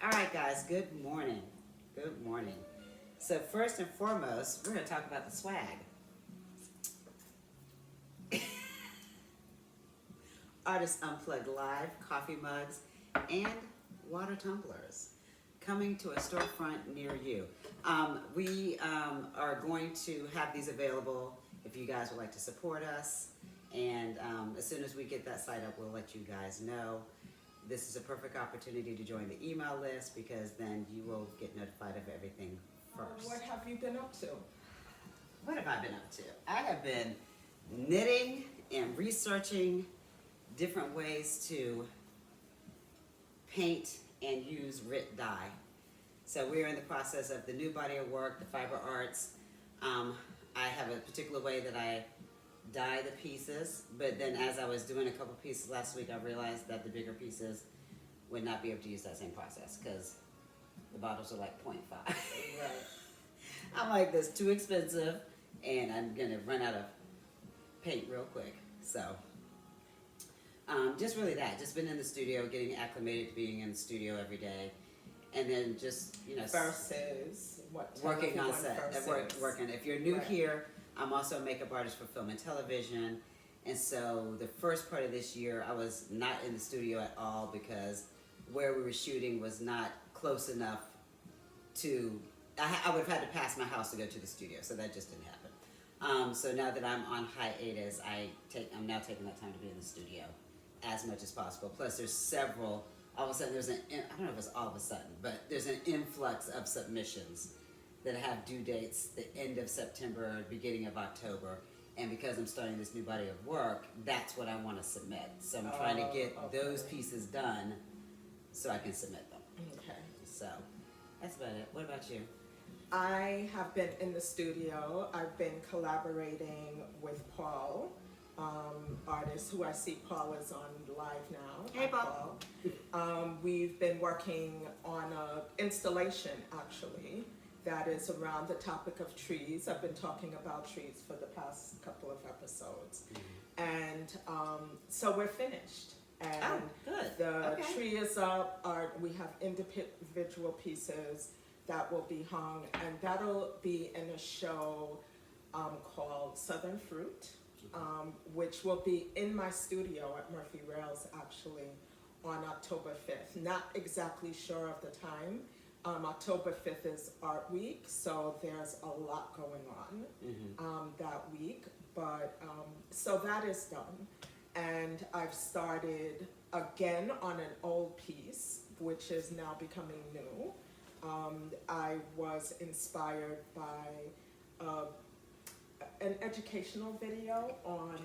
All right, guys, good morning. Good morning. So first and foremost, we're going to talk about the swag. Artists Unplugged Live, coffee mugs, and water tumblers coming to a storefront near you. We are going to have these available if you guys would like to support us. And as soon as we get that site up, we'll let you guys know. This is a perfect opportunity to join the email list because then you will get notified of everything first. What have you been up to? What have I been up to? I have been knitting and researching different ways to paint and use RIT dye. So we're in the process of the new body of work, the fiber arts. I have a particular way that I dye the pieces, but then as I was doing a couple pieces last week, I realized that the bigger pieces would not be able to use that same process because the bottles are like 0.5. Right. I'm like, that's too expensive and I'm gonna run out of paint real quick. So just really that, just been in the studio, getting acclimated to being in the studio every day, and then just, you know, Versus what? working on set, working. If you're new Right. here, I'm also a makeup artist for film and television, and so the first part of this year I was not in the studio at all because where we were shooting was not close enough to, I would have had to pass my house to go to the studio, so that just didn't happen. So now that I'm on hiatus, I'm now taking that time to be in the studio as much as possible. Plus there's several, all of a sudden there's I don't know if it's all of a sudden, but there's an influx of submissions that have due dates the end of September, beginning of October. And because I'm starting this new body of work, that's what I want to submit. So I'm trying to get those pieces done so I can submit them. Okay. So that's about it. What about you? I have been in the studio. I've been collaborating with Paul, artist who I see Paul is on live now. Hey, Paul. We've been working on an installation actually that is around the topic of trees. I've been talking about trees for the past couple of episodes. And so we're finished. And good. the tree is up. We have individual pieces that will be hung, and that'll be in a show called Southern Fruit, which will be in my studio at Murphy Rails actually on October 5th. Not exactly sure of the time. October 5th is Art Week, so there's a lot going on that week. But so that is done. And I've started again on an old piece, which is now becoming new. I was inspired by an educational video on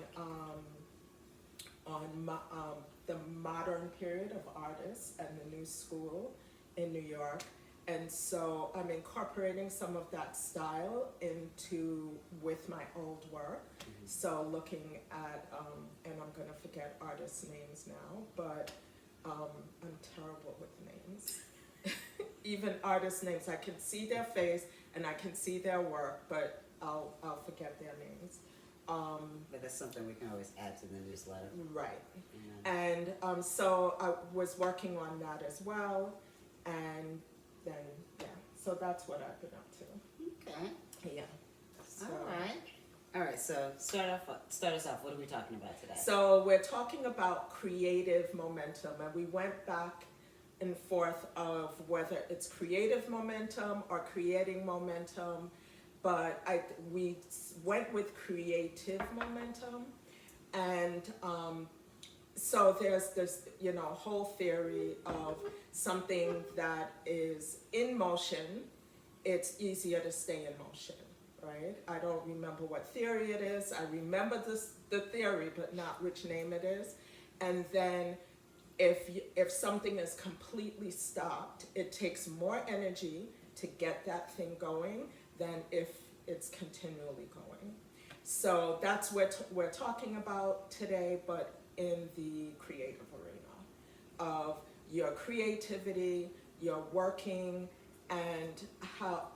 the modern period of artists and the new school in New York. And so I'm incorporating some of that style with my old work. So looking at, and I'm gonna forget artists' names now, but I'm terrible with names. Even artists' names, I can see their face and I can see their work, but I'll forget their names. But that's something we can always add to the newsletter. Right. Yeah. And so I was working on that as well. And then, yeah, so that's what I've been up to. Okay. Yeah. So, All right, so start us off. What are we talking about today? So we're talking about creative momentum, and we went back and forth of whether it's creative momentum or creating momentum, but we went with creative momentum. And so there's this, whole theory of something that is in motion, it's easier to stay in motion, right? I don't remember what theory it is. I remember the theory, but not which name it is. And then if something is completely stopped, it takes more energy to get that thing going than if it's continually going. So that's what we're talking about today, but in the creative arena of your creativity, your working, and how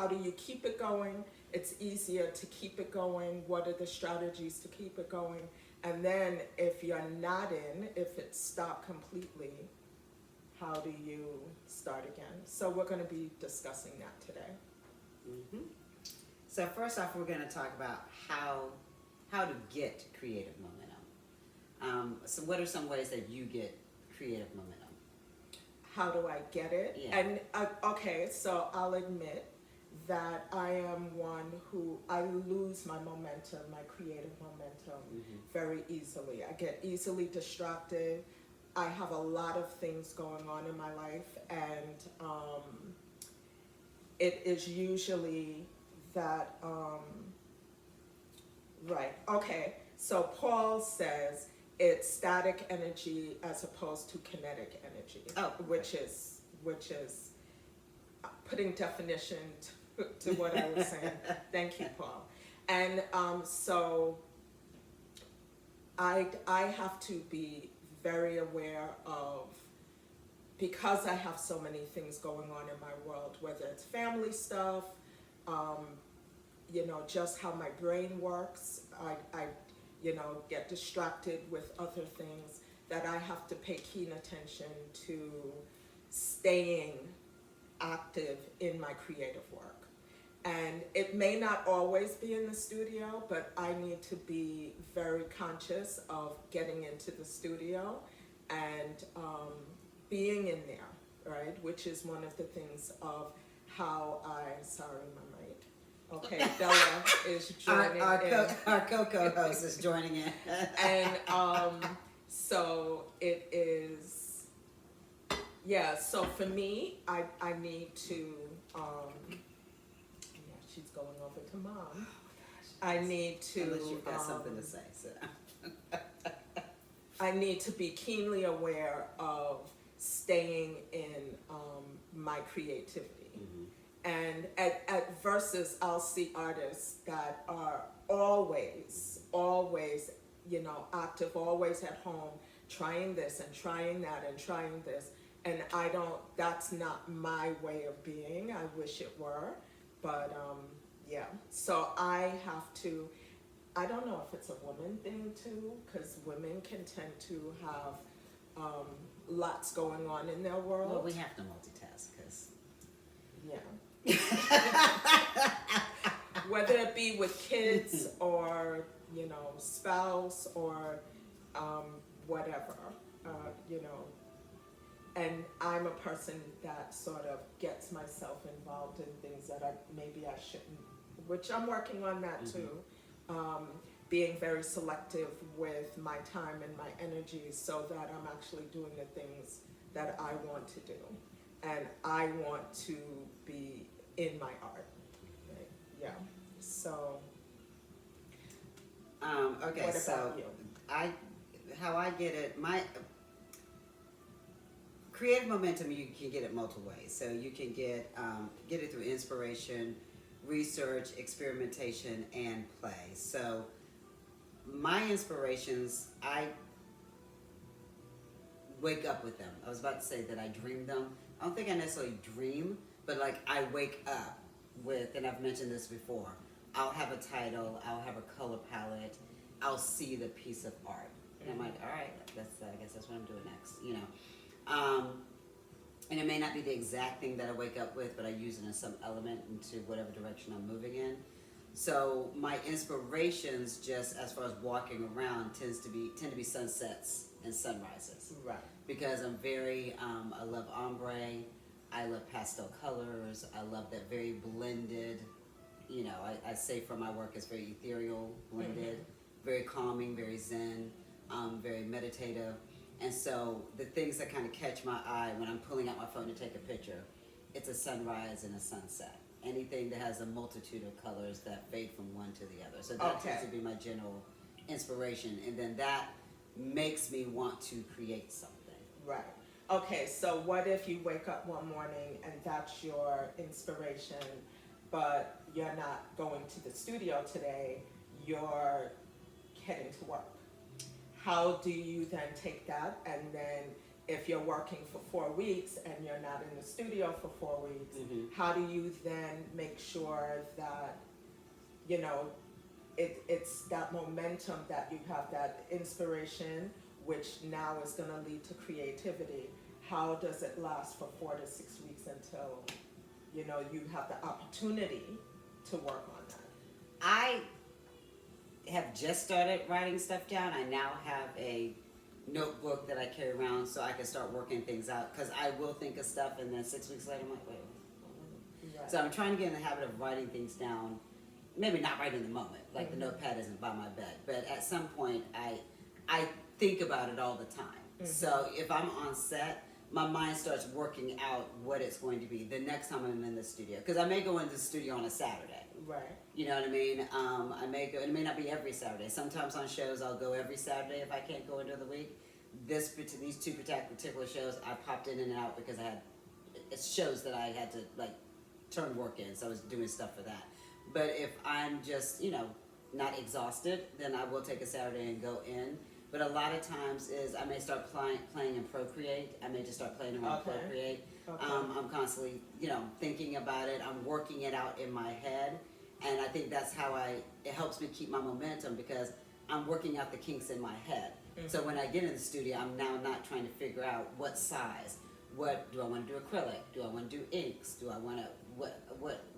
do you keep it going? It's easier to keep it going. What are the strategies to keep it going? And then if you're not if it's stopped completely, how do you start again? So we're going to be discussing that today. Mm-hmm. So first off, we're going to talk about how to get creative momentum. So what are some ways that you get creative momentum? How do I get it? Yeah. And okay, so I'll admit that I am one who I lose my momentum, my creative momentum, very easily. I get easily distracted. I have a lot of things going on in my life, and it is usually that, right, okay, so Paul says it's static energy as opposed to kinetic energy, which is putting definition to what I was saying. Thank you, Paul. And so I have to be very aware of, because I have so many things going on in my world, whether it's family stuff, just how my brain works. I get distracted with other things, that I have to pay keen attention to staying active in my creative work. And it may not always be in the studio, but I need to be very conscious of getting into the studio and being in there, right? Which is one of the things of how sorry, my mic. Okay, Bella is joining in. Our co-host is joining in. And so it is, so for me, I need to, she's going over to mom. I need to, unless you've got something to say. So. I need to be keenly aware of staying in my creativity. And at versus, I'll see artists that are always, active, always at home, trying this and trying that and trying this. And that's not my way of being. I wish it were. But so I have to, I don't know if it's a woman thing too, because women can tend to have lots going on in their world. Well, we have to multitask because. Yeah. Whether it be with kids or, spouse or whatever, and I'm a person that sort of gets myself involved in things that maybe I shouldn't, which I'm working on that too. Being very selective with my time and my energy so that I'm actually doing the things that I want to do. And I want to be in my art, right? Yeah. So. Okay. What So about you? how I get it, my creative momentum, you can get it multiple ways. So you can get it through inspiration, research, experimentation, and play. So my inspirations, I wake up with them. I was about to say that I dream them. I don't think I necessarily dream, but like I wake up with, and I've mentioned this before, I'll have a title, I'll have a color palette, I'll see the piece of art. And I'm like, all right, I guess that's what I'm doing next, And it may not be the exact thing that I wake up with, but I use it in some element into whatever direction I'm moving in. So my inspirations, just as far as walking around, tend to be sunsets and sunrises. Right. Because I'm very, I love ombre, I love pastel colors, I love that very blended, I say for my work it's very ethereal, blended, very calming, very zen, very meditative. And so the things that kind of catch my eye when I'm pulling out my phone to take a picture, it's a sunrise and a sunset. Anything that has a multitude of colors that fade from one to the other. So that tends to be my general inspiration. And then that makes me want to create something. Right. Okay, so what if you wake up one morning and that's your inspiration, but you're not going to the studio today, you're heading to work? How do you then take that, and then if you're working for 4 weeks and you're not in the studio for 4 weeks, how do you then make sure that, it's that momentum that you have, that inspiration, which now is going to lead to creativity? how does it last for 4 to 6 weeks until, you know, you have the opportunity to work on that? I have just started writing stuff down. I now have a notebook that I carry around so I can start working things out, because I will think of stuff and then 6 weeks later I'm like, wait, what was it? Right. So I'm trying to get in the habit of writing things down. Maybe not right in the moment, like the notepad isn't by my bed, but at some point I think about it all the time. So if I'm on set, my mind starts working out what it's going to be the next time I'm in the studio, because I may go into the studio on a Saturday. Right. You know what I mean? I may go, and it may not be every Saturday. Sometimes on shows I'll go every Saturday if I can't go into the week. These two particular shows I popped in and out because I had shows that I had to like turn work in, so I was doing stuff for that. But if I'm just, you know, not exhausted, then I will take a Saturday and go in. But a lot of times is I may start playing in Procreate. I may just start playing around Procreate. Okay. I'm constantly, you know, thinking about it. I'm working it out in my head. And I think that's how it helps me keep my momentum, because I'm working out the kinks in my head. So when I get in the studio, I'm now not trying to figure out what size. What do I want to do? Acrylic? Do I want to do inks? Do I want to, what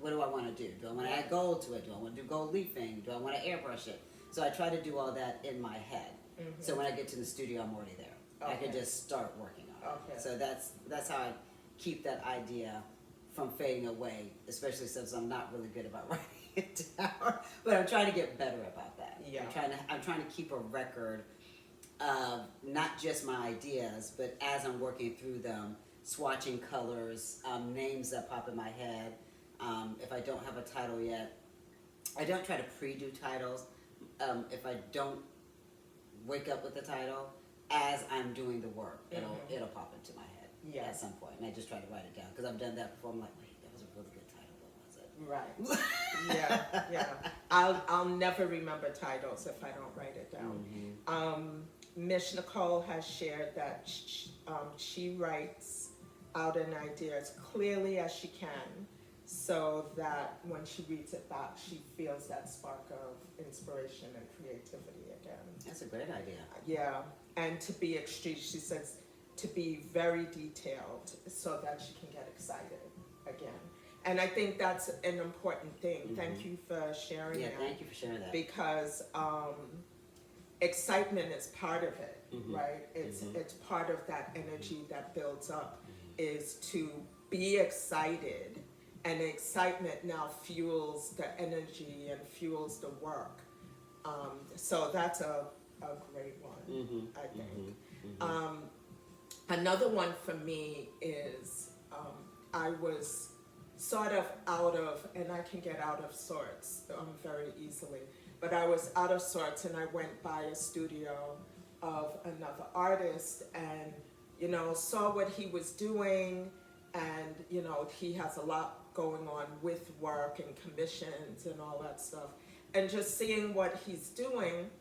do I want to do? Do I want to add gold to it? Do I want to do gold leafing? Do I want to airbrush it? So I try to do all that in my head. So when I get to the studio, I'm already there. I can just start working on it. So that's how I keep that idea from fading away, especially since I'm not really good about writing it down. But I'm trying to get better about that. Yeah. I'm trying to keep a record of not just my ideas, but as I'm working through them, swatching colors, names that pop in my head. If I don't have a title yet, I don't try to pre-do titles. If I don't wake up with the title, as I'm doing the work, it'll pop into my head at some point, and I just try to write it down, because I've done that before. I'm like, wait, that was a really good title, what was it? Right. Yeah. I'll never remember titles if I don't write it down. Miss Nicole has shared that she writes out an idea as clearly as she can, so that when she reads it back, she feels that spark of inspiration and creativity again. That's a great idea. Yeah, and to be extreme, she says, to be very detailed so that she can get excited again. And I think that's an important thing. Thank you for sharing that. Yeah, thank you for sharing that. Because excitement is part of it, right? It's part of that energy that builds up, is to be excited, and excitement now fuels the energy and fuels the work. So that's a great one, I think. Another one for me is I was sort of out of, and I can get out of sorts very easily, but I was out of sorts, and I went by a studio of another artist, and, you know, saw what he was doing, and, you know, he has a lot going on with work and commissions and all that stuff, and just seeing what he's doing,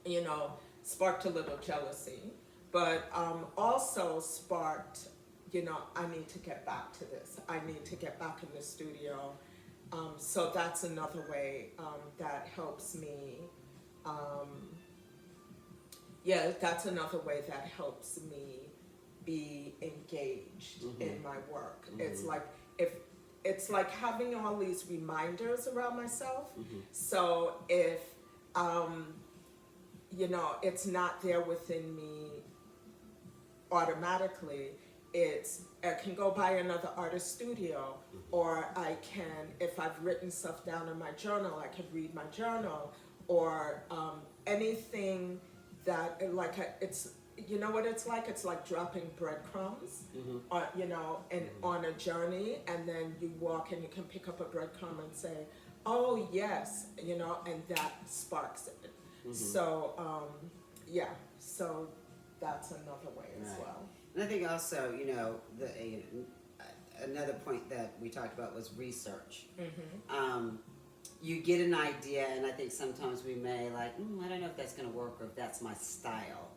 you know, sparked a little jealousy, but also sparked, you know, I need to get back to this. I need to get back in the studio. So that's another way that helps me. That's another way that helps me be engaged in my work. It's like having all these reminders around myself. So if you know, it's not there within me automatically, I can go by another artist studio, or I can, if I've written stuff down in my journal, I can read my journal, or anything that, like, it's, you know what it's like dropping breadcrumbs, you know, and on a journey, and then you walk and you can pick up a breadcrumb and say, oh yes, you know, and that sparks it. So, so that's another way as well. And I think also, you know, another point that we talked about was research. You get an idea, and I think sometimes we may like, I don't know if that's going to work, or if that's my style.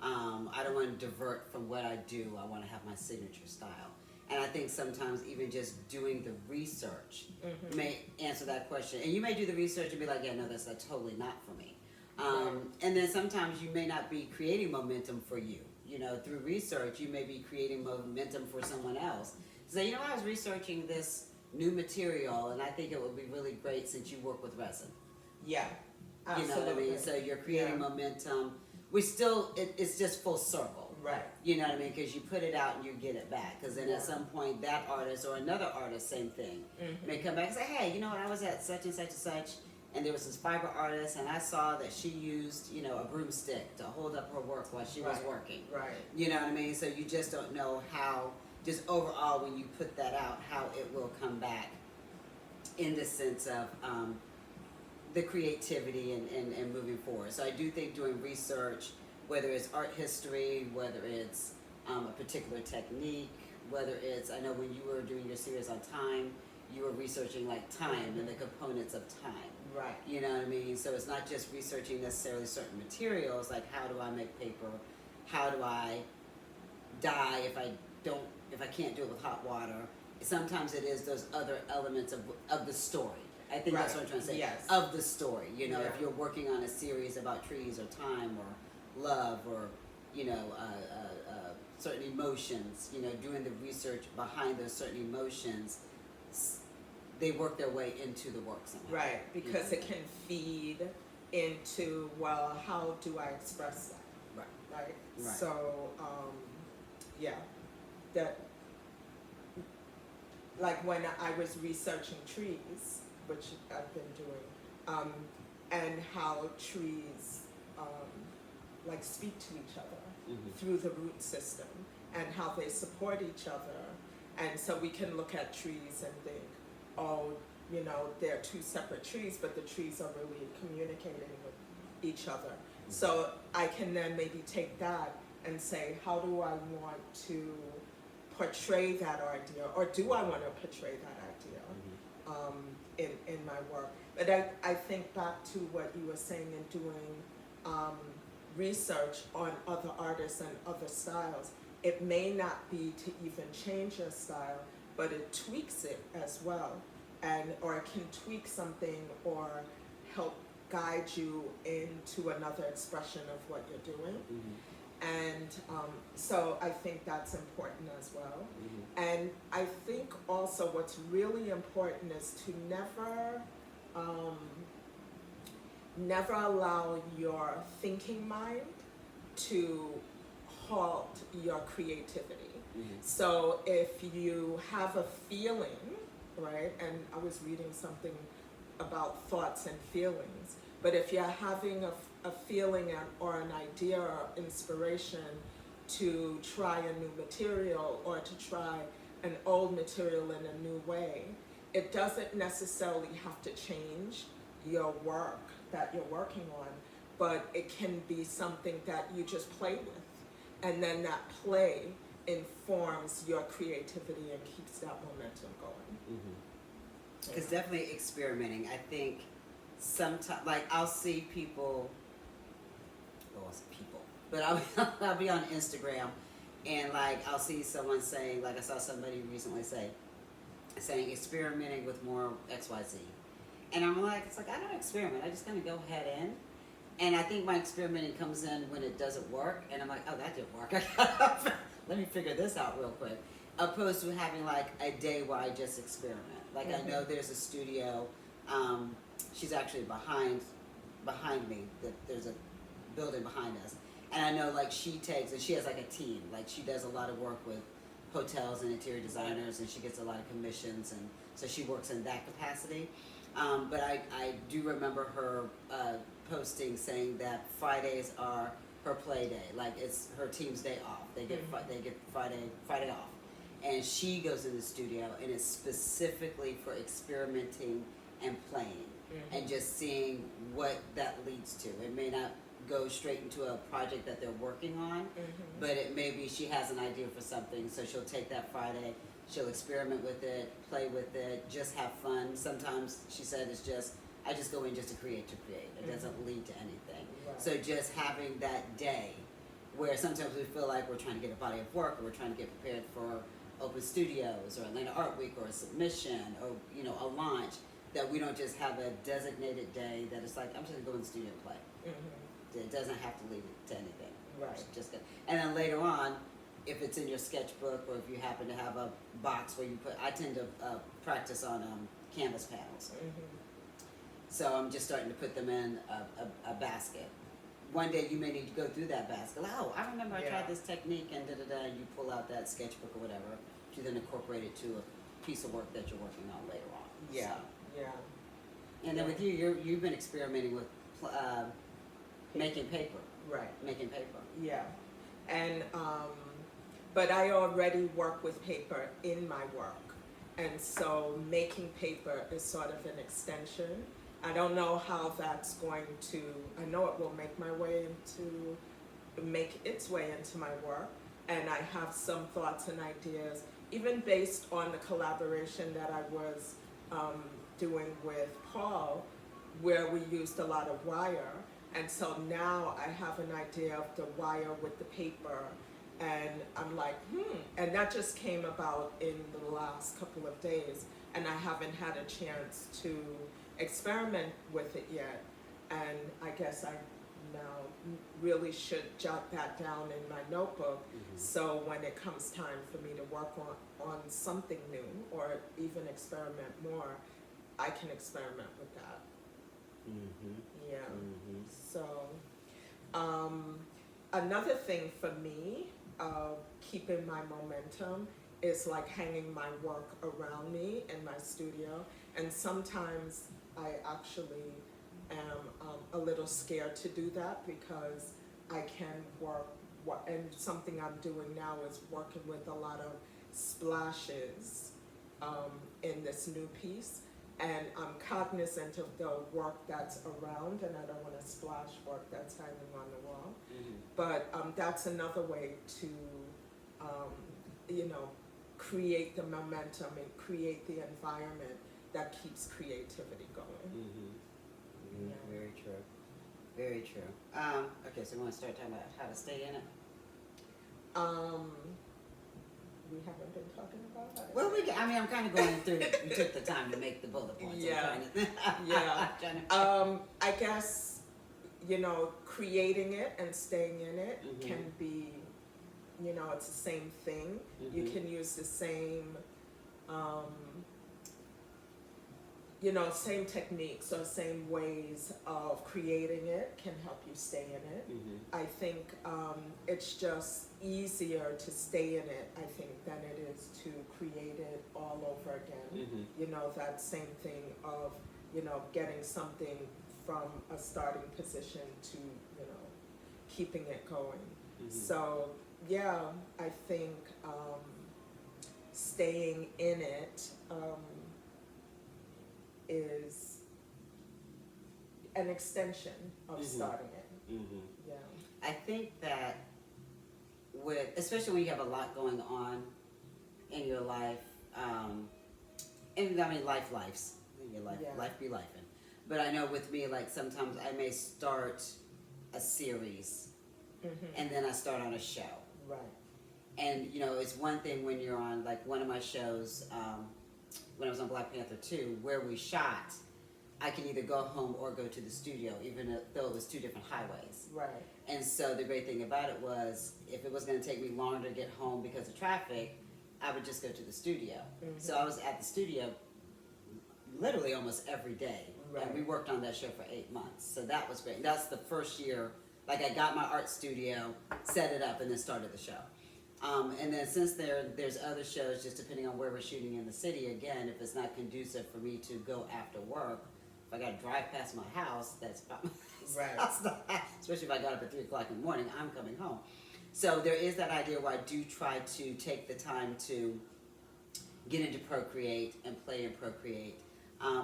I don't want to divert from what I do. I want to have my signature style. And I think sometimes even just doing the research may answer that question. And you may do the research and be like, yeah, no, that's totally not for me. And then sometimes you may not be creating momentum for you. you know, through research, you may be creating momentum for someone else. So, you know, I was researching this new material, and I think it would be really great since you work with resin. Yeah, absolutely. You know what I mean? So you're creating momentum. We still, it's just full circle. Right. You know what I mean? Because you put it out and you get it back. Because then at some point, that artist or another artist, same thing, may come back and say, hey, you know what, I was at such and such and such, and there was this fiber artist, and I saw that she used, you know, a broomstick to hold up her work while she was working. Right. You know what I mean? So you just don't know how, just overall, when you put that out, how it will come back in the sense of the creativity and moving forward. So I do think doing research, whether it's art history, whether it's a particular technique, whether it's, I know when you were doing your series on time, you were researching like time and the components of time. Right. You know what I mean? So it's not just researching necessarily certain materials, like how do I make paper, how do I dye if I can't do it with hot water. Sometimes it is those other elements of the story. I think that's what I'm trying to say. Yes. Of the story, you know, Yeah. if you're working on a series about trees or time or love or, you know, certain emotions, you know, doing the research behind those certain emotions, they work their way into the work somehow. Right, because it can feed into, well, how do I express that? Right. Right. So, yeah, that, like when I was researching trees, which I've been doing, and how trees, like speak to each other through the root system and how they support each other. And so we can look at trees and think, oh, you know, they're two separate trees, but the trees are really communicating with each other. So I can then maybe take that and say, how do I want to portray that idea, or do I want to portray that idea in my work? But I think back to what you were saying in doing research on other artists and other styles. It may not be to even change your style, but it tweaks it as well, or it can tweak something or help guide you into another expression of what you're doing. And so I think that's important as well. And I think also what's really important is to never allow your thinking mind to halt your creativity. So if you have a feeling, right, and I was reading something about thoughts and feelings, but if you're having a feeling or an idea or inspiration to try a new material or to try an old material in a new way, it doesn't necessarily have to change your work that you're working on, but it can be something that you just play with, and then that play informs your creativity and keeps that momentum going. Because definitely experimenting. I think sometimes, like I'll see people, but I'll be on Instagram, and like I'll see someone saying, like I saw somebody recently saying experimenting with more XYZ. And I'm like, it's like, I don't experiment, I just kind of go head in. And I think my experimenting comes in when it doesn't work, and I'm like, oh, that didn't work. Let me figure this out real quick. Opposed to having like a day where I just experiment. Like I know there's a studio, she's actually behind me, there's a building behind us. And I know like she has like a team, like she does a lot of work with hotels and interior designers, and she gets a lot of commissions, and so she works in that capacity. But I do remember her posting saying that Fridays are her play day, like it's her team's day off. They get Friday off, and she goes in the studio, and it's specifically for experimenting and playing, and just seeing what that leads to. It may not go straight into a project that they're working on, but it may be she has an idea for something, so she'll take that Friday. She'll experiment with it, play with it, just have fun. Sometimes she said it's just, I just go in just to create. It doesn't lead to anything. Right. So just having that day where sometimes we feel like we're trying to get a body of work, or we're trying to get prepared for open studios or Atlanta Art Week or a submission or, you know, a launch, that we don't just have a designated day that it's like, I'm just gonna go in the studio and play. It doesn't have to lead to anything. Right. Just good. And then later on, if it's in your sketchbook or if you happen to have a box where you put, I tend to practice on canvas panels. Mm-hmm. So I'm just starting to put them in a basket. One day you may need to go through that basket. Oh, I remember I tried this technique and da-da-da, and you pull out that sketchbook or whatever to then incorporate it to a piece of work that you're working on later on. Yeah, So. yeah. And then with you've been experimenting with making paper. Right. Making paper. Yeah. And, but I already work with paper in my work. And so making paper is sort of an extension. I don't know how that's going to, I know it will make its way into my work. And I have some thoughts and ideas, even based on the collaboration that I was doing with Paul, where we used a lot of wire. And so now I have an idea of the wire with the paper, and I'm like, and that just came about in the last couple of days, and I haven't had a chance to experiment with it yet. And I guess I now really should jot that down in my notebook, so when it comes time for me to work on something new or even experiment more, I can experiment with that. Yeah. So, another thing for me, keeping my momentum, is like hanging my work around me in my studio. And sometimes I actually am a little scared to do that, because I can work, and something I'm doing now is working with a lot of splashes in this new piece. And I'm cognizant of the work that's around, and I don't want to splash work that's hanging on the wall. But that's another way to, create the momentum and create the environment that keeps creativity going. Yeah. Very true. Very true. Okay, so we want to start talking about how to stay in it. We haven't been talking about that. Well, I'm kind of going through. You took the time to make the bullet points. Yeah. Yeah. I guess, creating it and staying in it can be, it's the same thing. You can use the same, same techniques or same ways of creating it can help you stay in it. I think it's just easier to stay in it, I think, than it is to create it all over again. That same thing of, getting something from a starting position to, keeping it going. So, yeah, I think staying in it is an extension of starting it. Yeah. I think that especially when you have a lot going on in your life, and life be lifing. But I know with me, like sometimes I may start a series, and then I start on a show. Right. And it's one thing when you're on, like, one of my shows, when I was on Black Panther 2, where we shot, I could either go home or go to the studio, even though it was two different highways. Right. And so the great thing about it was, if it was going to take me longer to get home because of traffic, I would just go to the studio. So I was at the studio literally almost every day. Right. And we worked on that show for 8 months. So that was great. That's the first year, like, I got my art studio, set it up, and then started the show. And then since there's other shows, just depending on where we're shooting in the city, again, if it's not conducive for me to go after work, if I got to drive past my house, that's about right. Especially if I got up at 3 o'clock in the morning, I'm coming home. So there is that idea where I do try to take the time to get into Procreate and play in Procreate,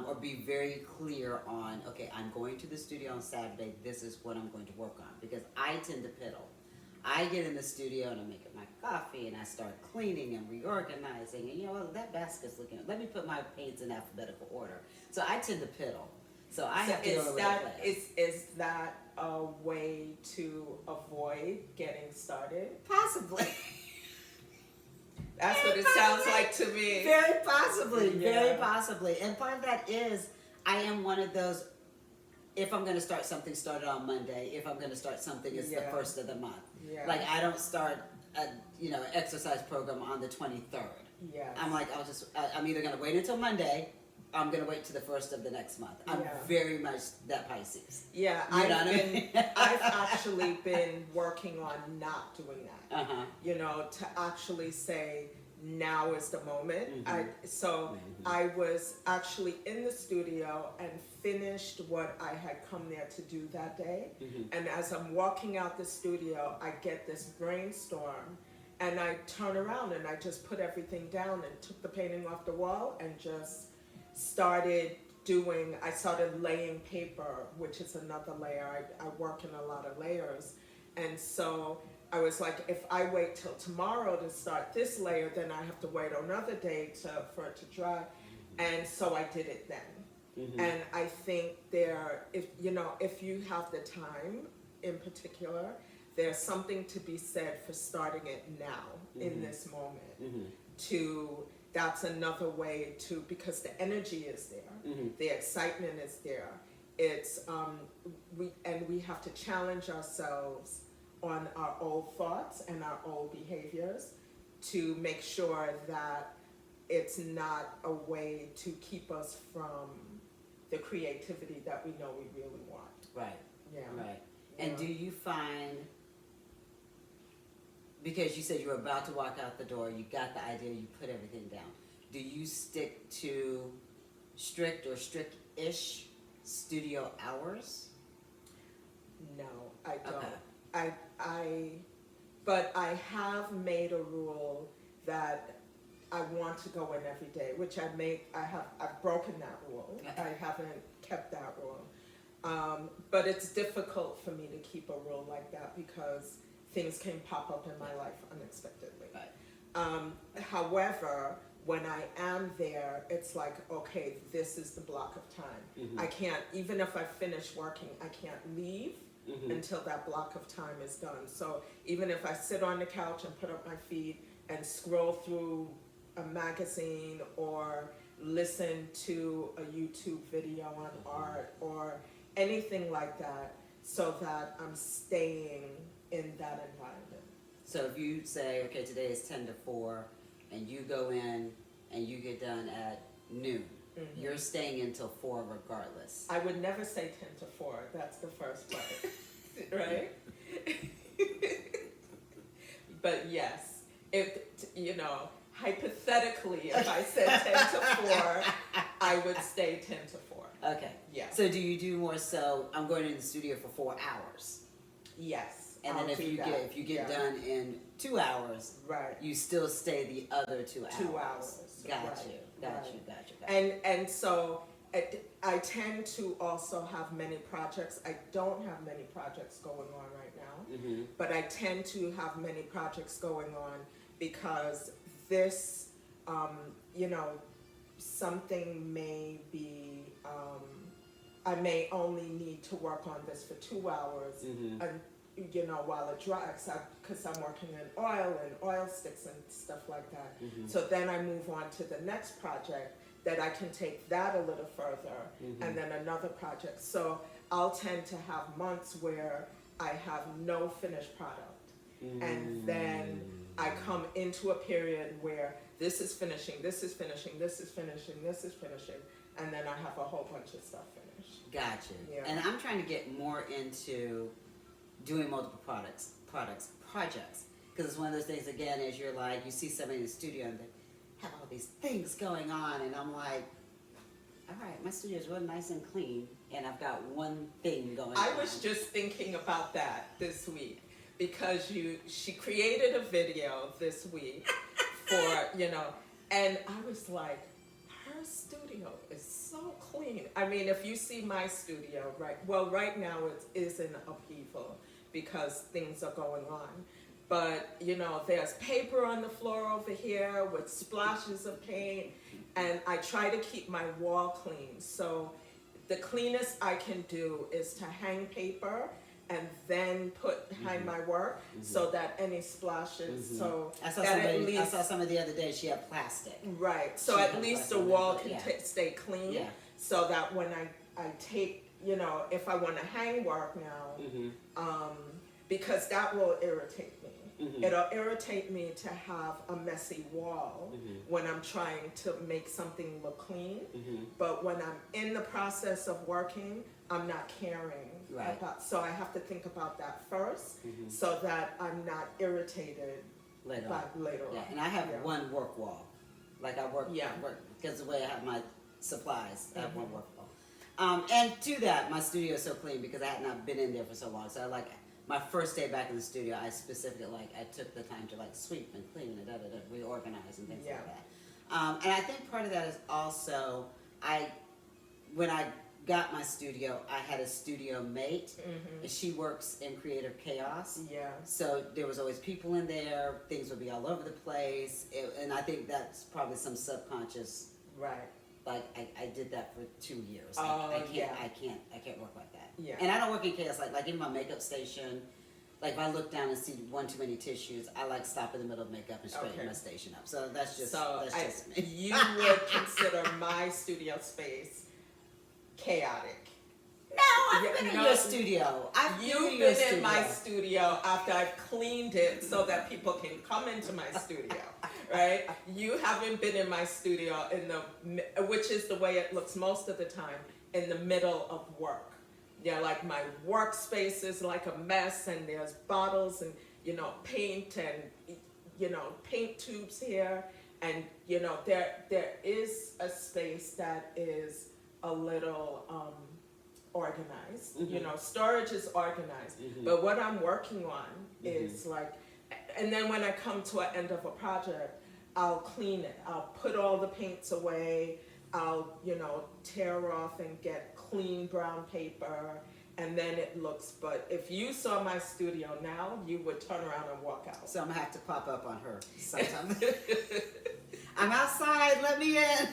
or be very clear on, okay, I'm going to the studio on Saturday, this is what I'm going to work on, because I tend to piddle. I get in the studio and I make up my coffee and I start cleaning and reorganizing, and that basket's looking, let me put my paints in alphabetical order. So I tend to piddle. So I have to go to the place. Is that a way to avoid getting started? Possibly. That's what it sounds like to me. Very possibly, very possibly. And part of that is, I am one of those if I'm going to start something, start it on Monday. If I'm going to start something, it's the first of the month. Yeah. Like I don't start a exercise program on the 23rd. Yeah. I'm like, I'm either going to wait until Monday. I'm going to wait to the first of the next month. I'm very much that Pisces. Yeah, I've actually been working on not doing that. Uh-huh. You know, to actually say now is the moment. I was actually in the studio and finished what I had come there to do that day. And as I'm walking out the studio, I get this brainstorm, and I turn around and I just put everything down and took the painting off the wall and just started laying paper, which is another layer. I work in a lot of layers. And so I was like, if I wait till tomorrow to start this layer, then I have to wait another day for it to dry. And so I did it then. And I think if you have the time in particular, there's something to be said for starting it now in this moment. That's another way to, because the energy is there, the excitement is there. It's we have to challenge ourselves on our old thoughts and our old behaviors to make sure that it's not a way to keep us from the creativity that we know we really want. Right. Yeah. Right. And do you find, because you said you were about to walk out the door, you got the idea, you put everything down. Do you stick to strict or strict-ish studio hours? No, I don't. Okay. But I have made a rule that I want to go in every day, which I've broken that rule. I haven't kept that rule. But it's difficult for me to keep a rule like that because things can pop up in my life unexpectedly. Right. However, when I am there, it's like, okay, this is the block of time. I can't, even if I finish working, I can't leave until that block of time is done. So even if I sit on the couch and put up my feet and scroll through a magazine or listen to a YouTube video on art or anything like that, so that I'm staying in that environment. So if you say, okay, today is 10 to 4, and you go in and you get done at noon, you're staying until 4 regardless. I would never say 10 to 4. That's the first part, right? But yes, hypothetically, if I said 10 to 4, I would stay 10 to 4. Okay. Yeah. So do you do more so, I'm going in the studio for 4 hours? Yes. And then if you get done in 2 hours, right, you still stay the other 2 hours. 2 hours. Got you. And so I tend to also have many projects. I don't have many projects going on right now, but I tend to have many projects going on because this, something may be, I may only need to work on this for 2 hours, while it dries, because I'm working in oil and oil sticks and stuff like that. So then I move on to the next project that I can take that a little further, and then another project. So I'll tend to have months where I have no finished product, and then I come into a period where this is finishing, this is finishing, this is finishing, this is finishing, and then I have a whole bunch of stuff finished. Gotcha. Yeah. And I'm trying to get more into doing multiple projects, because it's one of those things, again, as you're like, you see somebody in the studio and they have all these things going on, and I'm like, all right, my studio is really nice and clean, and I've got one thing going on. I was just thinking about that this week, because she created a video this week for, and I was like, her studio is so clean. I mean, if you see my studio, right now it is in upheaval because things are going on. But, there's paper on the floor over here with splashes of paint, and I try to keep my wall clean. So the cleanest I can do is to hang paper and then hang my work so that any splashes, so I saw somebody the other day, she had plastic. Right, so at least the wall can stay clean, Yeah. so that when I take you know, if I want to hang work now, Mm-hmm. because that will irritate me. Mm-hmm. It'll irritate me to have a messy wall Mm-hmm. when I'm trying to make something look clean. Mm-hmm. But when I'm in the process of working, I'm not caring Right. about. So I have to think about that first, Mm-hmm. so that I'm not irritated Later by on. later Yeah, on. and I have Yeah. one work wall. Like I work, Yeah. because the way I have my supplies, I have one Mhm. work wall. And to that, my studio is so clean because I had not been in there for so long. So I like my first day back in the studio, I specifically I took the time to sweep and clean and reorganize and things Yeah. like that. And I think part of that is also when I got my studio, I had a studio mate, and she works in creative chaos. Yeah. So there was always people in there, things would be all over the place, and I think that's probably some subconscious, Right. I did that for 2 years. Oh, I can't, yeah. I can't work like that. Yeah. And I don't work in chaos, like in my makeup station, if I look down and see one too many tissues, I stop in the middle of makeup and straighten Okay. my station up. So that's just, So that's just me. you would consider my studio space chaotic. No, I've Yeah, been in no, your studio. You've been in my studio after I've cleaned it so that people can come into my studio, right? You haven't been in my studio which is the way it looks most of the time, in the middle of work. Yeah, like my workspace is like a mess, and there's bottles and, you know, paint and, you know, paint tubes here. And, you know, there is a space that is a little, organized. Mm-hmm. You know, storage is organized. Mm-hmm. But what I'm working on is and then when I come to an end of a project, I'll clean it. I'll put all the paints away. I'll, you know, tear off and get clean brown paper, and then it looks, but if you saw my studio now, you would turn around and walk out. So I'm gonna have to pop up on her sometime. I'm outside, let me in.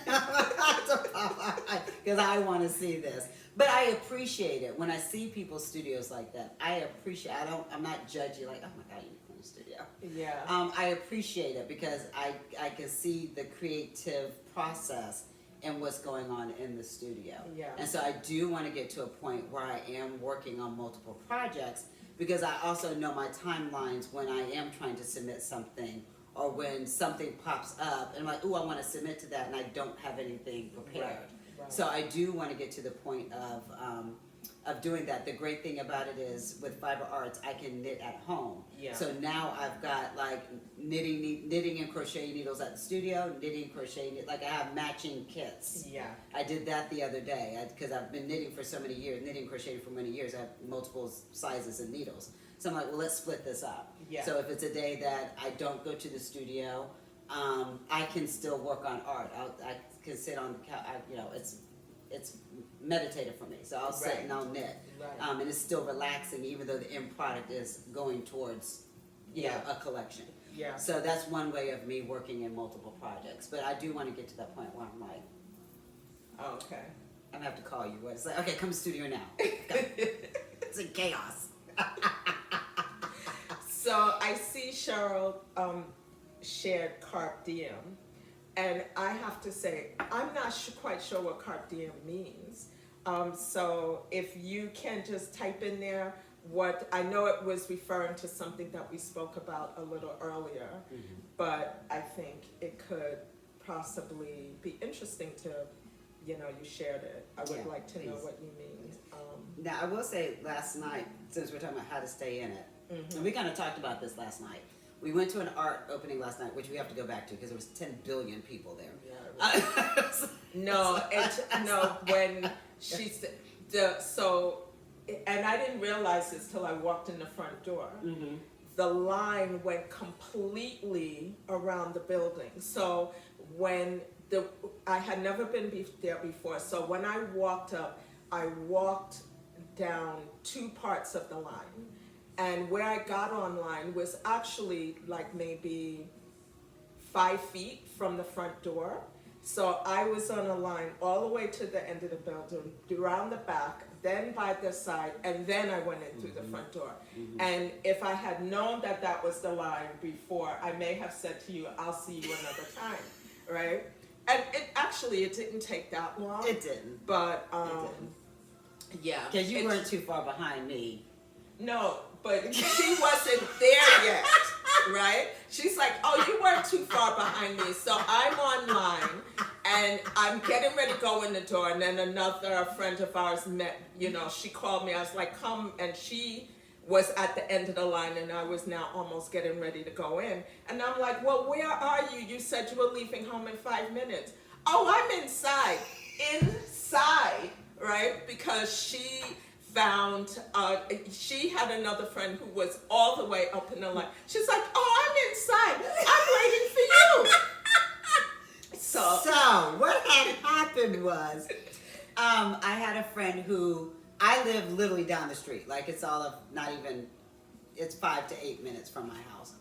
Because I want to see this. But I appreciate it when I see people's studios like that. I'm not judgy like, oh my God, you need a clean studio. Yeah. I appreciate it because I can see the creative process and what's going on in the studio. Yeah. And so I do want to get to a point where I am working on multiple projects, because I also know my timelines when I am trying to submit something, or when something pops up and I'm like, ooh, I want to submit to that and I don't have anything prepared. Right. So I do want to get to the point of doing that. The great thing about it is with Fiber Arts, I can knit at home. Yeah. So now I've got knitting and crochet needles at the studio, knitting, crochet, I have matching kits. Yeah. I did that the other day because I've been knitting for so many years, crocheting for many years. I have multiple sizes of needles. So I'm like, well, let's split this up. Yeah. So if it's a day that I don't go to the studio, I can still work on art. I can sit on the couch. It's meditative for me. So I'll sit Right. and I'll knit. Right. And it's still relaxing, even though the end product is going towards, you know, a collection. Yeah. So that's one way of me working in multiple projects. But I do want to get to that point where I'm like, Oh, okay. I'm gonna have to call you. It's like, okay, come to studio now. Go. It's in chaos. So I see Cheryl shared carpe diem, and I have to say, I'm not quite sure what carpe diem means. So if you can just type in there what, I know it was referring to something that we spoke about a little earlier, but I think it could possibly be interesting to, you know, you shared it. I would Yeah, like to know please. what you mean. Now I will say, last night, since we're talking about how to stay in it, and we kind of talked about this last night. We went to an art opening last night, which we have to go back to because there was 10 billion people there. No, when she said, and I didn't realize this till I walked in the front door. Mm-hmm. The line went completely around the building. So when I had never been there before, so when I walked up, I walked down 2 parts of the line. And where I got online was actually like maybe 5 feet from the front door. So I was on a line all the way to the end of the building, around the back, then by the side, and then I went in through the front door. And if I had known that that was the line before, I may have said to you, I'll see you another time, right? And it didn't take that long. It didn't. But It didn't. Yeah. Because you weren't too far behind me. No, but she wasn't there yet, right? She's like, oh, you weren't too far behind me. So I'm online, and I'm getting ready to go in the door, and then another friend of ours met, she called me. I was like, come, and she was at the end of the line, and I was now almost getting ready to go in. And I'm like, well, where are you? You said you were leaving home in 5 minutes. Oh, I'm inside, right? Because she found, she had another friend who was all the way up in the line. She's like, oh, I'm inside. I'm waiting for you. So what had happened was, I had a friend who, I live literally down the street. Like it's it's 5 to 8 minutes from my house.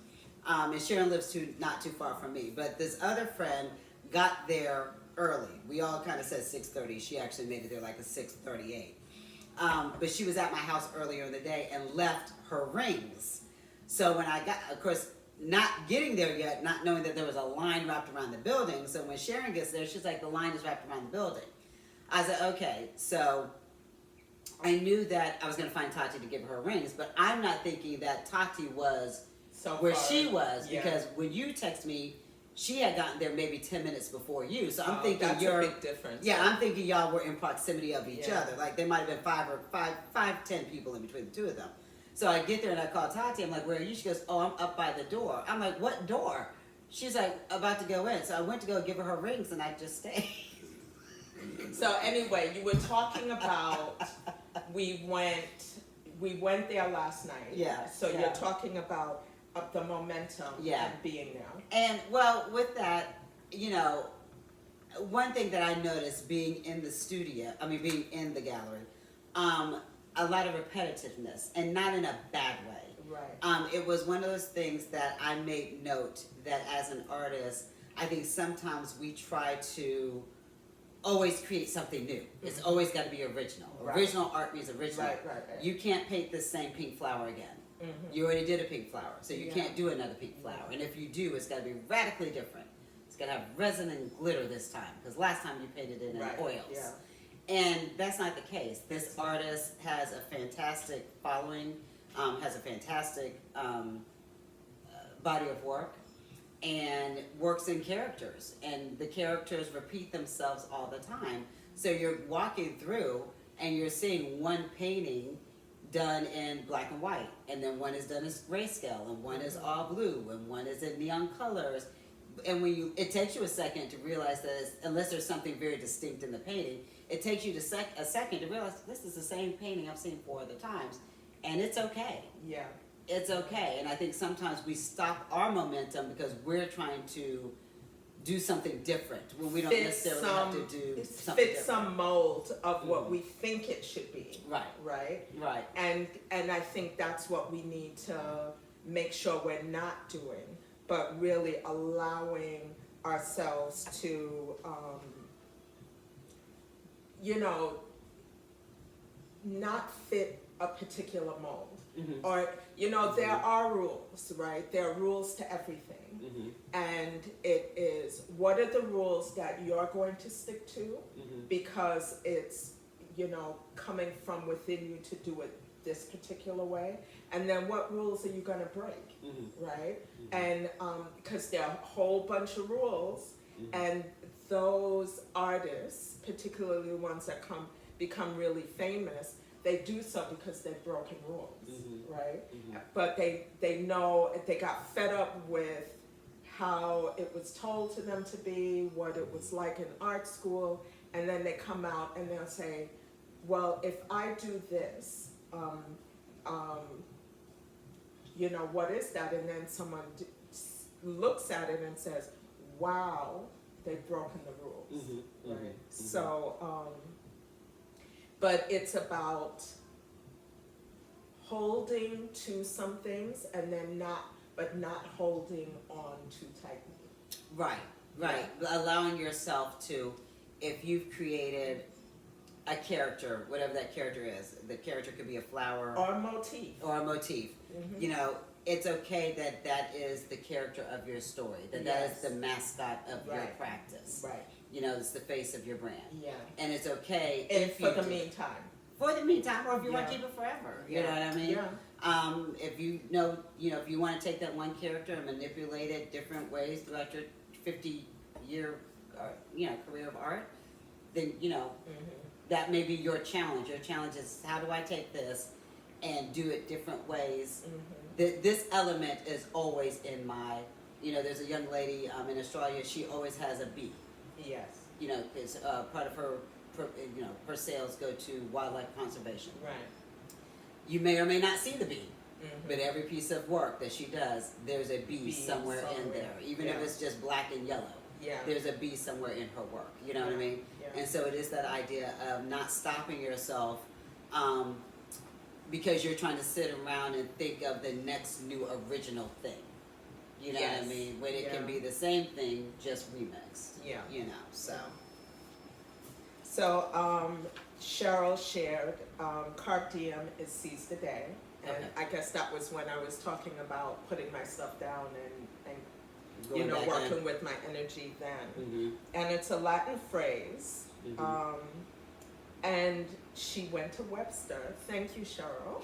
And Sharon lives not too far from me. But this other friend got there early. We all kind of said 6:30. She actually made it there like a 6:38. But she was at my house earlier in the day and left her rings. So when I got, of course, not getting there yet, not knowing that there was a line wrapped around the building. So when Sharon gets there, she's like, the line is wrapped around the building. I said, okay. So I knew that I was going to find Tati to give her rings, but I'm not thinking that Tati was where she was, because when you text me, she had gotten there maybe 10 minutes before you. So I'm thinking that's a big difference. Yeah, I'm thinking y'all were in proximity of each other. Like there might have been 10 people in between the two of them. So I get there and I call Tati. I'm like, where are you? She goes, oh, I'm up by the door. I'm like, what door? She's like, about to go in. So I went to go give her her rings and I just stayed. So anyway, you were talking about we went there last night. Yeah. So you're talking about the momentum and being there. And well, with that, one thing that I noticed being in the studio, being in the gallery, a lot of repetitiveness, and not in a bad way. Right. It was one of those things that I made note that as an artist, I think sometimes we try to always create something new. Mm-hmm. It's always got to be original. Right. Original art means original. Right. You can't paint the same pink flower again. Mm-hmm. You already did a pink flower, so you can't do another pink flower. And if you do, it's got to be radically different. It's got to have resin and glitter this time, because last time you painted it in oils. Yeah. And that's not the case. This artist has a fantastic following, has a fantastic body of work, and works in characters. And the characters repeat themselves all the time. So you're walking through and you're seeing one painting done in black and white, and then one is done in grayscale, and one is all blue, and one is in neon colors. And it takes you a second to realize that unless there's something very distinct in the painting, it takes you a second to realize this is the same painting I've seen 4 other times, and it's okay. Yeah. It's okay. And I think sometimes we stop our momentum because we're trying to do something different when we don't necessarily have to do something different. Some mold of what we think it should be. Right. And I think that's what we need to make sure we're not doing, but really allowing ourselves to, not fit a particular mold. Mm-hmm. Or, there are rules, right? There are rules to everything. Mm-hmm. And it is, what are the rules that you're going to stick to? Mm-hmm. Because it's, coming from within you to do it this particular way. And then what rules are you going to break, mm-hmm. right? Mm-hmm. And because there are a whole bunch of rules, mm-hmm. and those artists, particularly the ones that become really famous, they do so because they've broken rules, mm-hmm. right? Mm-hmm. But they know, they got fed up with how it was told to them to be, what it was like in art school, and then they come out and they'll say, well, if I do this, what is that? And then someone looks at it and says, wow, they've broken the rules, mm-hmm. right? Mm-hmm. So, but it's about holding to some things and then not holding on too tightly. Right. Yeah. Allowing yourself to, if you've created a character, whatever that character is, the character could be a flower. Or a motif. Mm-hmm. It's okay that is the character of your story, that is the mascot of your practice. Right. It's the face of your brand. Yeah. And it's okay for the meantime. for the meantime, or if you want Yeah. to keep it forever. Yeah. You know what I mean? Yeah. If you know, if you want to take that one character and manipulate it different ways throughout your 50-year, career of art, then that may be your challenge. Your challenge is, how do I take this and do it different ways? This element is always in my, there's a young lady in Australia. She always has a bee. Yes. Because part of her, her sales go to wildlife conservation. Right. You may or may not see the bee, but every piece of work that she does, there's a bee somewhere in there. Even if it's just black and yellow, there's a bee somewhere in her work. You know what I mean? Yeah. And so it is that idea of not stopping yourself because you're trying to sit around and think of the next new original thing. You know what I mean? When it can be the same thing, just remixed. Yeah. So. So, Cheryl shared, Carpe Diem is seize the day. And Okay. I guess that was when I was talking about putting my stuff down and Going back working in. with my energy then. Mm-hmm. And it's a Latin phrase. Mm-hmm. And she went to Webster. Thank you, Cheryl.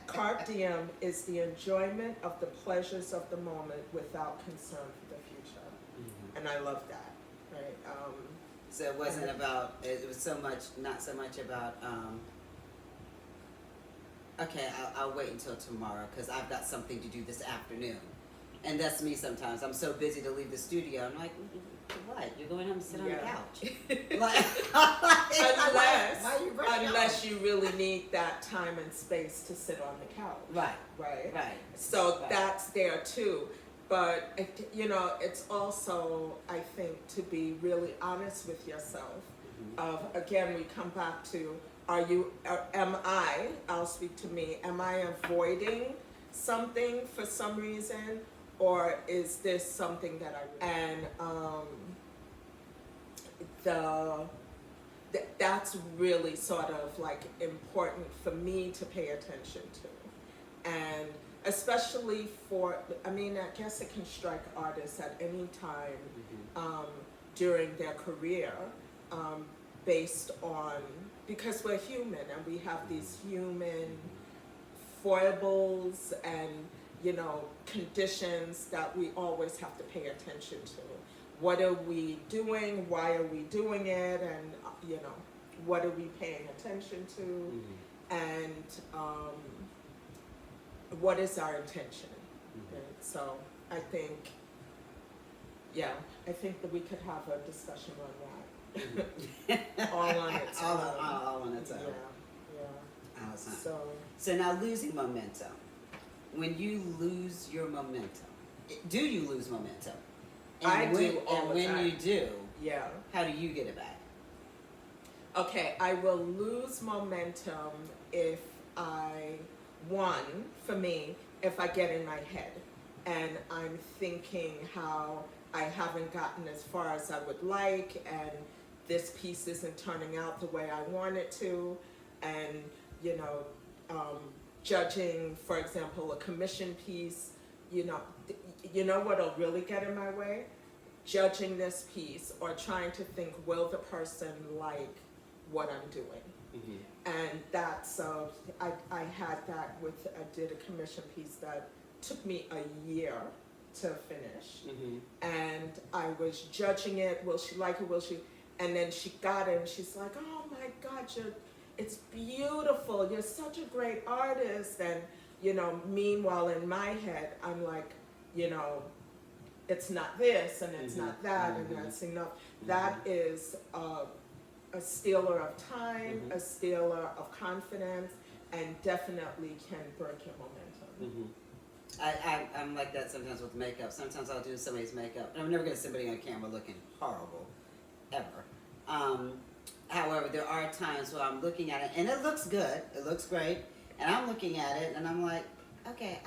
Carpe diem is the enjoyment of the pleasures of the moment without concern for the future. Mm-hmm. And I love that, right? So it wasn't about, it was not so much about, okay, I'll wait until tomorrow because I've got something to do this afternoon. And that's me sometimes. I'm so busy to leave the studio. I'm like, what? You're going home to sit on the couch. Unless you really need that time and space to sit on the couch. Right. So that's there too. But, it's also, I think, to be really honest with yourself. Again, we come back to, I'll speak to me, am I avoiding something for some reason? Or is this something that that's really sort of like important for me to pay attention to. And especially I guess it can strike artists at any time during their career based on, because we're human and we have these human foibles and conditions that we always have to pay attention to. What are we doing? Why are we doing it? And what are we paying attention to? And what is our intention? Right? So I think that we could have a discussion on that. All on its own. All on its own. Yeah. So now losing momentum. When you lose your momentum, do you lose momentum? I do all the time. And when you do, yeah, how do you get it back? Okay, I will lose momentum if if I get in my head and I'm thinking how I haven't gotten as far as I would like and this piece isn't turning out the way I want it to, and judging, for example, a commission piece, what'll really get in my way? Judging this piece or trying to think, will the person like what I'm doing? And that's, I had that I did a commission piece that took me a year to finish. And I was judging it, will she like it, and then she got it and she's like, oh my God, it's beautiful, you're such a great artist. And, meanwhile in my head, I'm like, it's not this and it's not that and that's enough. That is a stealer of time, a stealer of confidence, and definitely can break your momentum. I'm like that sometimes with makeup. Sometimes I'll do somebody's makeup. I'm never going to see somebody on camera looking horrible, ever. However, there are times where I'm looking at it and it looks good, it looks great, and I'm looking at it and I'm like, okay,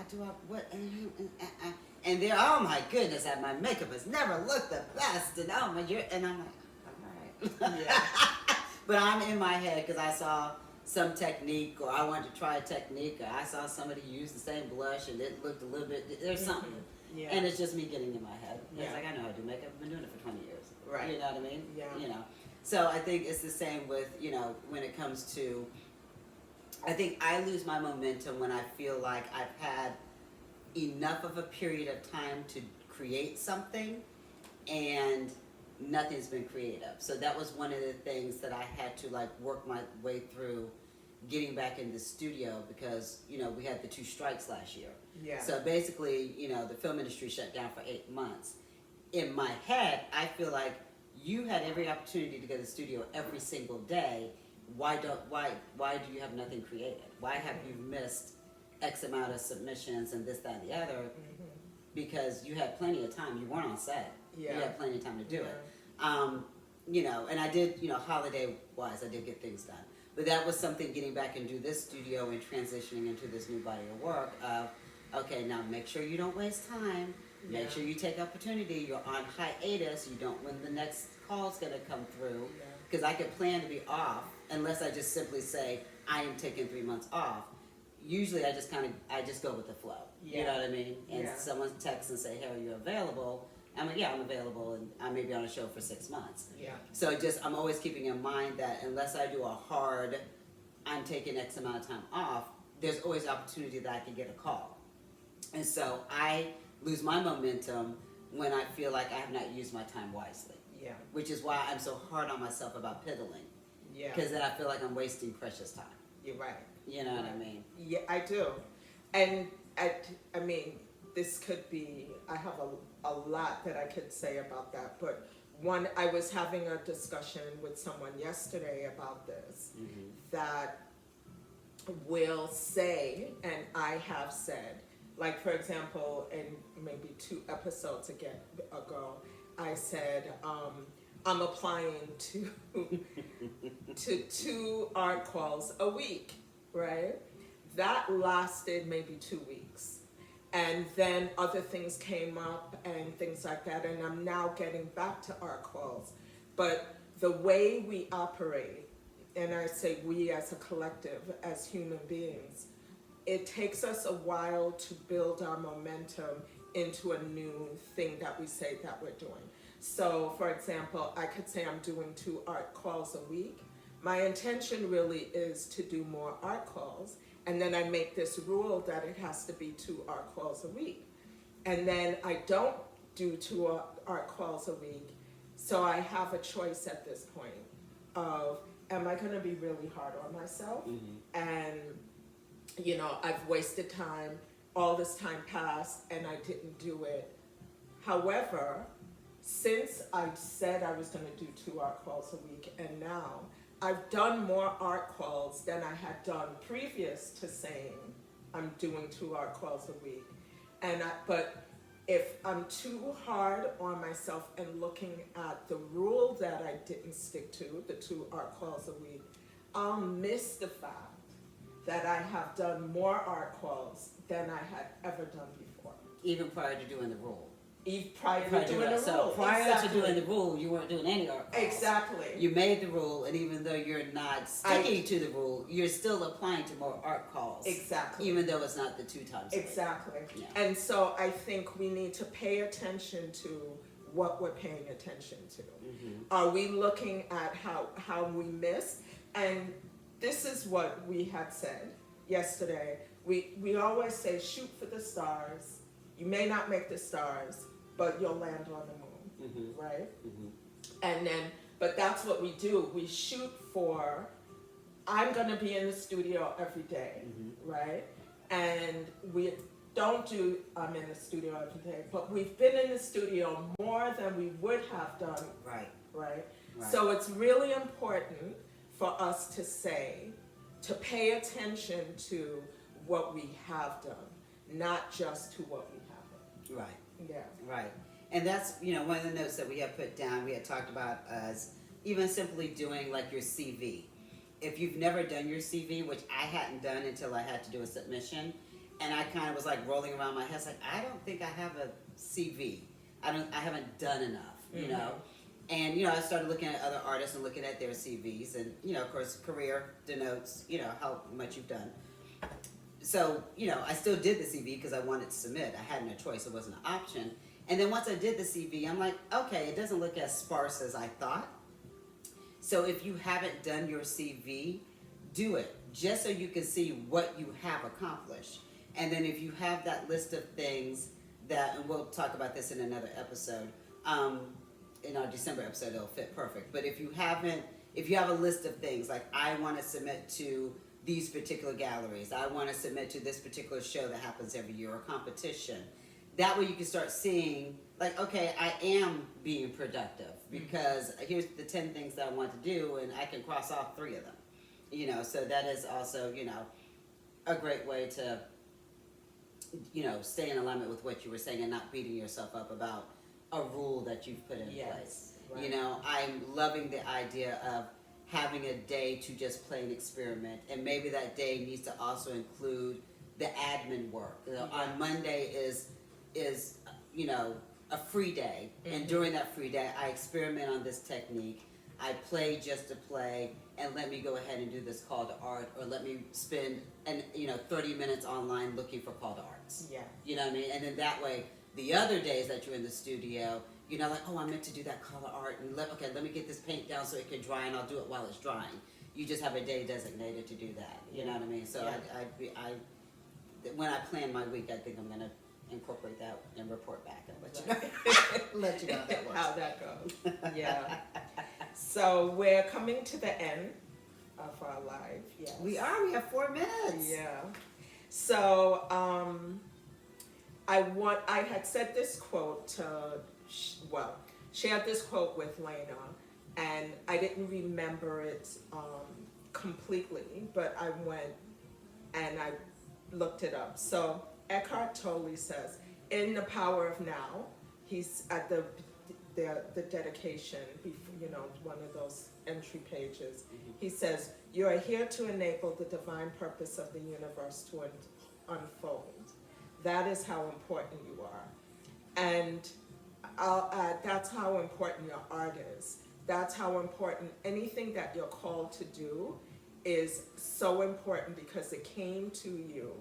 and they're, oh my goodness, my makeup has never looked the best, and and I'm like, all right. Yeah. But I'm in my head because I saw some technique, or I wanted to try a technique, or I saw somebody use the same blush and it looked a little bit, there's something. Yeah. And it's just me getting in my head. Yeah. It's like, I know how to do makeup, I've been doing it for 20 years. Right. You know what I mean? Yeah. So I think it's the same with, when it comes to, I think I lose my momentum when I feel like I've had enough of a period of time to create something and nothing's been creative. So that was one of the things that I had to like work my way through getting back in the studio because, we had the 2 strikes last year. Yeah. So basically, the film industry shut down for 8 months. In my head, I feel like you had every opportunity to go to the studio every single day. Why do you have nothing created? Why have you missed X amount of submissions and this, that, and the other? Mm-hmm. Because you had plenty of time. You weren't on set. Yeah. You had plenty of time to do it. And I did, holiday wise, I did get things done. But that was something getting back into this studio and transitioning into this new body of work of, okay, now make sure you don't waste time. Make sure you take opportunity. You're on hiatus. You don't when the next call's gonna come through. Because I could plan to be off unless I just simply say I am taking 3 months off. Usually I just go with the flow. You know what I mean? And someone texts and say, hey, are you available? I'm like, yeah, I'm available, and I may be on a show for 6 months. Yeah. So I'm always keeping in mind that unless I do a hard, I'm taking X amount of time off, there's always opportunity that I can get a call. And so I lose my momentum when I feel like I have not used my time wisely. Yeah. Which is why I'm so hard on myself about piddling. Yeah. Because then I feel like I'm wasting precious time. You're right. You know what I mean? Yeah, I do. And I mean, this could be, I have a lot that I could say about that, but I was having a discussion with someone yesterday about this, that will say, and I have said, like for example, in maybe 2 episodes ago, I said, I'm applying to 2 art calls a week, right? That lasted maybe 2 weeks. And then other things came up and things like that, and I'm now getting back to art calls. But the way we operate, and I say we as a collective, as human beings, it takes us a while to build our momentum into a new thing that we say that we're doing. So, for example, I could say I'm doing 2 art calls a week. My intention really is to do more art calls, and then I make this rule that it has to be 2 art calls a week. And then I don't do 2 art calls a week, so I have a choice at this point of, am I gonna be really hard on myself? And, I've wasted time, all this time passed, and I didn't do it. However, since I said I was gonna do 2 art calls a week, and now I've done more art calls than I had done previous to saying I'm doing 2 art calls a week. But if I'm too hard on myself and looking at the rule that I didn't stick to, the 2 art calls a week, I'll miss the fact that I have done more art calls than I had ever done before. Even prior to doing the rule. Prior to doing the rule. So prior to doing the rule, you weren't doing any art calls. Exactly. You made the rule, and even though you're not sticking to the rule, you're still applying to more art calls. Exactly. Even though it's not the 2 times a week. Exactly. Yeah. And so I think we need to pay attention to what we're paying attention to. Are we looking at how we miss? And this is what we had said yesterday. We always say, shoot for the stars. You may not make the stars, but you'll land on the moon, right? And then, but that's what we do. We shoot for, I'm gonna be in the studio every day, right? And we don't do, I'm in the studio every day, but we've been in the studio more than we would have done, right? So it's really important for us to say, to pay attention to what we have done, not just to what we haven't. Right. Yeah. Right. And that's, one of the notes that we had put down, we had talked about as even simply doing like your CV. If you've never done your CV, which I hadn't done until I had to do a submission, and I kind of was like rolling around my head, like, I don't think I have a CV. I haven't done enough, And, I started looking at other artists and looking at their CVs, and, of course, career denotes, how much you've done. So, I still did the CV because I wanted to submit. I had no choice. It wasn't an option. And then once I did the CV, I'm like, okay, it doesn't look as sparse as I thought. So if you haven't done your CV, do it, just so you can see what you have accomplished. And then if you have that list of things that, and we'll talk about this in another episode, in our December episode, it'll fit perfect. But if you have a list of things, like I want to submit to these particular galleries, I want to submit to this particular show that happens every year, or competition, that way you can start seeing, like, okay, I am being productive because here's the 10 things that I want to do, and I can cross off 3 of them. You know, so that is also, you know, a great way to, you know, stay in alignment with what you were saying and not beating yourself up about a rule that you've put in place. Right. You know, I'm loving the idea of having a day to just play and experiment, and maybe that day needs to also include the admin work. You know, on Monday is you know, a free day, and during that free day I experiment on this technique, I play just to play, and let me go ahead and do this call to art, or let me spend 30 minutes online looking for call to arts. Yeah. You know what I mean? And then that way, the other days that you're in the studio, you know, like, oh, I meant to do that call to art, and let me get this paint down so it can dry, and I'll do it while it's drying. You just have a day designated to do that. You know what I mean? So when I plan my week, I think I'm gonna incorporate that and report back and let you know. Let you know how that works. How that goes. Yeah. So we're coming to the end of our live. Yes. We are. We have 4 minutes. Yeah. So I had said this quote to, shared this quote with Lay'Na, and I didn't remember it completely, but I went and I looked it up. So Eckhart Tolle says, in The Power of Now, he's at the dedication, you know, one of those entry pages. He says, you are here to enable the divine purpose of the universe to unfold. That is how important you are. And I'll add, that's how important your art is. That's how important anything that you're called to do is so important, because it came to you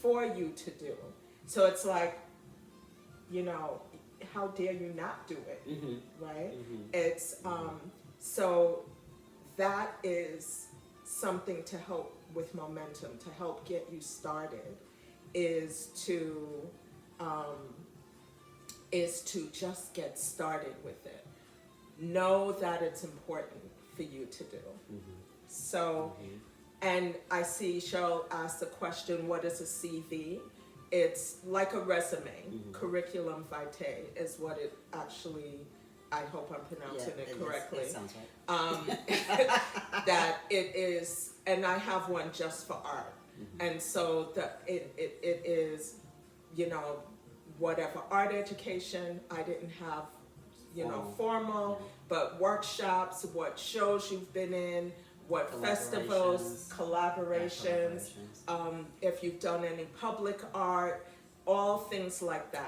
for you to do. So it's like, you know, how dare you not do it, right? It's so that is something to help with momentum, to help get you started, is to just get started with it. Know that it's important for you to do. So, and I see Cheryl asked the question, what is a CV? It's like a resume. Curriculum vitae is what it actually, I hope I'm pronouncing it correctly. It sounds right. That it is, and I have one just for art. And so it is, you know, whatever art education, I didn't have, you know, formal, but workshops, what shows you've been in, what festivals, collaborations, if you've done any public art, all things like that.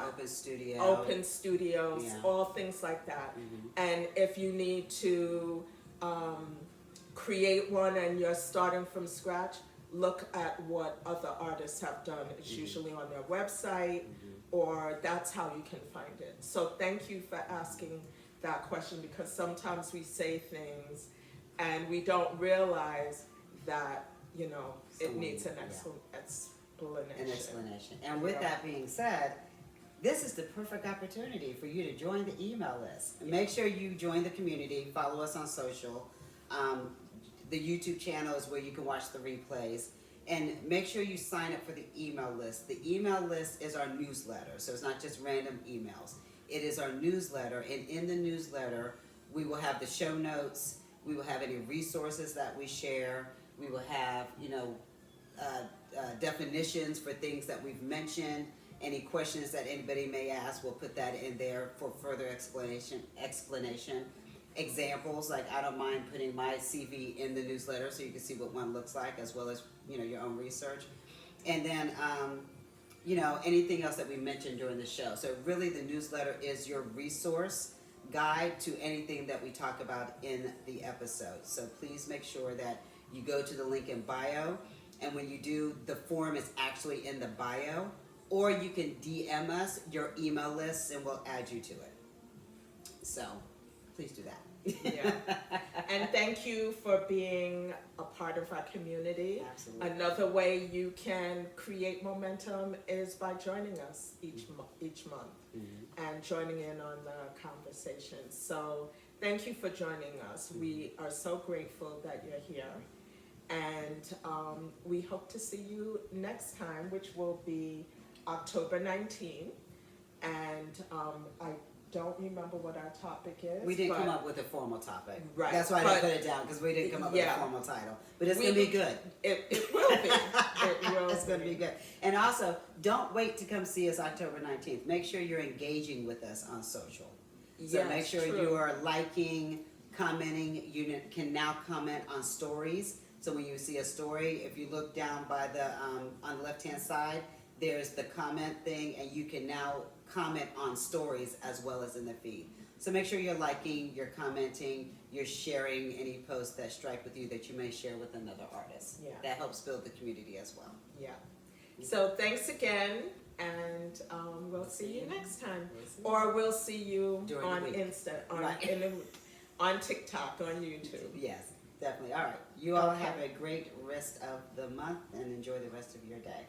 Open studios, all things like that. And if you need to create one and you're starting from scratch, look at what other artists have done. It's usually on their website, or that's how you can find it. So thank you for asking that question, because sometimes we say things and we don't realize that, you know, it needs an explanation. And with that being said, this is the perfect opportunity for you to join the email list. Make sure you join the community, follow us on social. The YouTube channel is where you can watch the replays. And make sure you sign up for the email list. The email list is our newsletter, so it's not just random emails. It is our newsletter, and in the newsletter, we will have the show notes, we will have any resources that we share, we will have, you know, definitions for things that we've mentioned, any questions that anybody may ask, we'll put that in there for further explanation. Examples, like I don't mind putting my CV in the newsletter so you can see what one looks like, as well as, you know, your own research. And then, you know, anything else that we mentioned during the show. So really the newsletter is your resource guide to anything that we talk about in the episode. So please make sure that you go to the link in bio, and when you do, the form is actually in the bio, or you can DM us your email list and we'll add you to it. So please do that. Yeah. And thank you for being a part of our community. Absolutely. Another way you can create momentum is by joining us each month and joining in on the conversation. So thank you for joining us. We are so grateful that you're here. And we hope to see you next time, which will be October 19th. And I don't remember what our topic is. We didn't come up with a formal topic. Right. That's why I didn't put it down, because we didn't come up with a formal title. But it's going to be good. It will be. It's going to be good. And also, don't wait to come see us October 19th. Make sure you're engaging with us on social. So Yes, make sure true. you are liking, commenting. You can now comment on stories. So when you see a story, if you look down by the on the left-hand side, there's the comment thing, and you can now comment on stories as well as in the feed. So make sure you're liking, you're commenting, you're sharing any posts that strike with you that you may share with another artist. Yeah. That helps build the community as well. Yeah. So thanks again, and we'll see you next time. Or we'll see you During the on week. Insta, Right. on TikTok, on YouTube. Yes, definitely. All right. You all have a great rest of the month and enjoy the rest of your day.